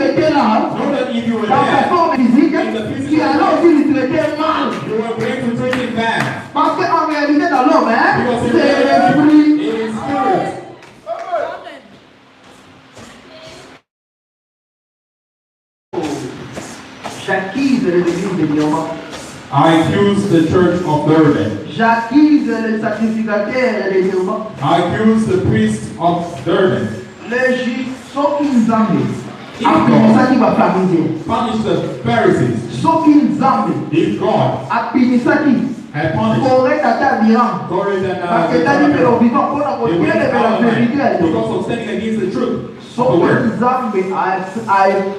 était là, know that if you were dans sa there, forme physique, in the physical tu allais aussi lui traiter mal. you were going to treat it bad. Parce qu'en réalité, dans l'homme, Because in c'est reality, l'esprit. it is spirit. J'accuse les églises de Diamant. I accuse the church of Durban. J'accuse les sacrificateurs de Diamant. I accuse the priests of Durban. Les juifs sont qu'ils aiment. Après ça qui va flammer. Punish the Pharisees. Sont qu'ils aiment. If God Après ça qui had punished correct à ta bilan. Corey than Parce que t'as dit que l'obéissance pour la they continuer went de out la of vérité. line because of standing against the truth of Sont the word. qu'ils aiment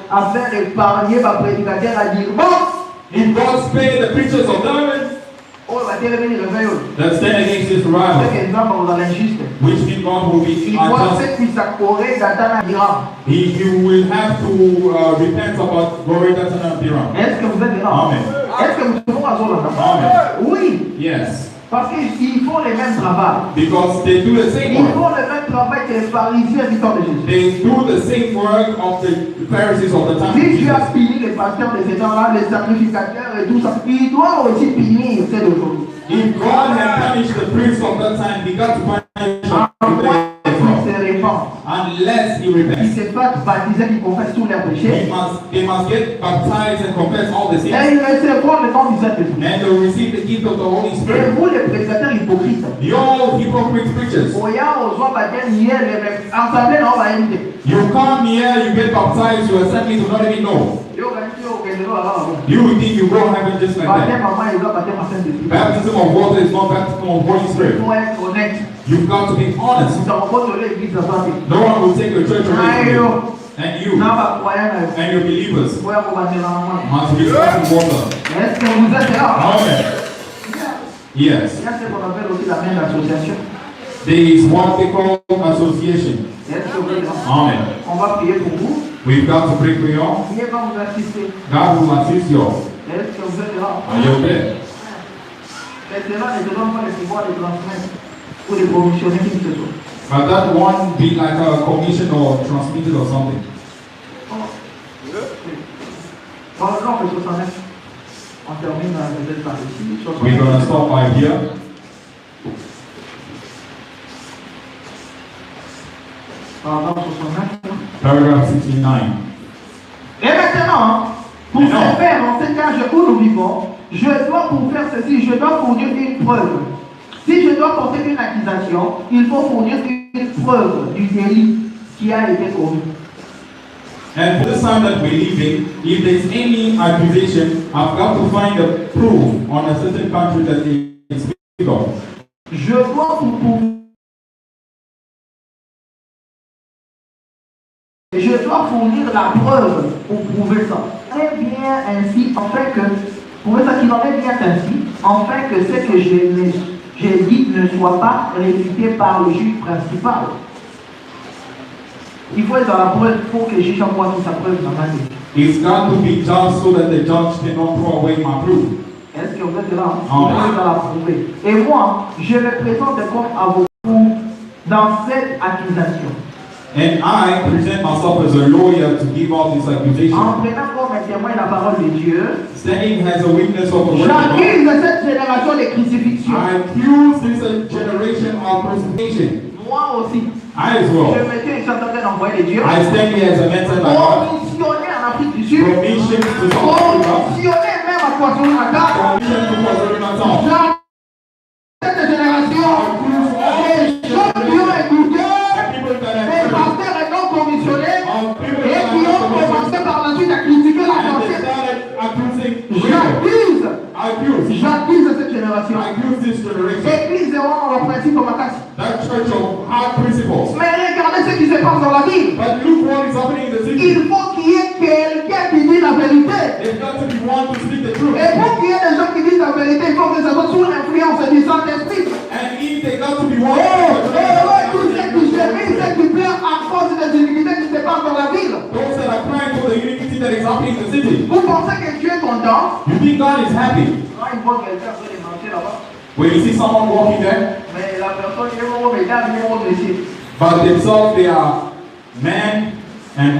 à faire épargner ma prédicateur à dire bon. If God spared the preachers of Durban Oh, va te revenir réveil. that stand against this C'est revival, qu'ils aiment dans l'injuste. which means God will be Il doit unjust. faire qu'il s'accorde dans ta bilan. He will have to repent about Glory Datana Biram. Est-ce que vous êtes là? Amen. Est-ce que vous êtes là? Amen. Oui, Yes. parce qu'ils font le même travail. Because they do the same Ils work. font le même travail que les pharisiens du temps de Jésus. They do the same work of the Pharisees of the time of Si tu as Jesus. puni les pasteurs de ces temps-là, les sacrificateurs et tout ça, il doit aussi punir ceux d'aujourd'hui. If God had punished the priests of that time, he got to punish them Ils se répandent. unless he Ils repents. se fassent baptiser, ils confessent tous leurs péchés. They must get baptized and confess all the Et sins. ils recevront le nom du Saint-Esprit. And they'll receive the gift of the Holy Et Spirit. vous, les prédicateurs hypocrites, You all hypocrite preachers. voyant aux gens baptisés, hier, ensemble, on va inviter. You come here, you get baptized, you assembly do not even know. You think you go to heaven just like that. Baptism of water is not baptism of Holy Spirit. You've got to be honest. No one will take your church away from you. And you and your believers must be in water. Amen. Yes. There is what they call association. Amen. On va prier pour vous. We've got to pray for you all. Dieu va vous assister. God will assist you all. Est-ce que vous êtes là? Are you okay? Mais cela ne te donne pas le pouvoir de transmettre ou de promotionner qui que ce soit. But that won't be like a commission or transmitted or something. Dans le nom de 69, on termine peut-être par ici. We're going to stop by here. Pardon, 69. Paragraph 69. Et maintenant, pour ce faire dans cet âge où nous vivons, je dois pour faire ceci, je dois fournir une preuve. Si je dois porter une accusation, il faut fournir une preuve du délit qui a été commis. And for this time that we're living, if there's any accusation, I've got to find a proof on a certain country that they speak of. Je dois je dois fournir la preuve pour prouver ça. Très bien ainsi, en fait que, prouver ça qu'il en est bien ainsi, afin que ce que j'ai dit ne soit pas réfuté par le juge principal. Il faut être dans la preuve pour que le juge envoie toute sa preuve dans ma vie. It's got to be just so that the judge cannot throw away my proof. Est-ce que vous êtes là? Vous êtes dans la prouver. Et moi, je me présente comme avocat dans cette accusation. And I present myself as a lawyer to give out this accusation. En prenant comme témoin la parole de Dieu, Standing as a witness of the word of God. j'accuse cette génération de crucifixion. I accuse this generation of crucifixion. Moi aussi. I as Je well. m'étais chanté d'envoyer de Dieu. I stand here as a man sent by God. Commissionné en Afrique du Sud. Commission to South Africa. Commissionné même à KwaZulu-Natal. Commission to KwaZulu-Natal. Cette génération, les gens qui ont écouté, les pasteurs non commissionnés, et qui ont commencé par la suite à critiquer la pensée. J'accuse cette génération. Église est vraiment le principe de ma casse. Mais regardez ce qui se passe dans la ville. Il faut qu'il y ait quelqu'un qui dit la vérité. Et pour qu'il y ait des gens qui disent la vérité, il faut que ça soit sous l'influence du Saint-Esprit. Tous ceux qui gémissent, ceux qui pleurent à cause des iniquités qui se passent dans la ville. Vous pensez que Dieu est content? You think God is happy Quand il voit quelqu'un sur les marchés là-bas. when you see someone walking there, Mais la personne est vraiment mesdames, est vraiment blessée. but themselves they are men and women.